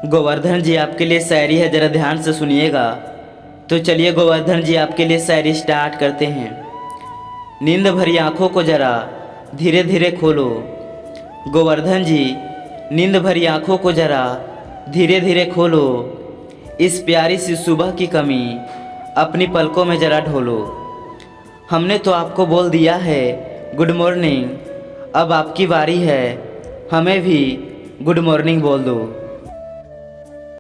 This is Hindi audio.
गोवर्धन जी आपके लिए शायरी है, ज़रा ध्यान से सुनिएगा। तो चलिए गोवर्धन जी आपके लिए शायरी स्टार्ट करते हैं। नींद भरी आँखों को ज़रा धीरे धीरे खोलो। गोवर्धन जी नींद भरी आँखों को ज़रा धीरे धीरे खोलो। इस प्यारी सी सुबह की कमी अपनी पलकों में ज़रा ढोलो। हमने तो आपको बोल दिया है गुड मॉर्निंग, अब आपकी बारी है, हमें भी गुड मॉर्निंग बोल दो।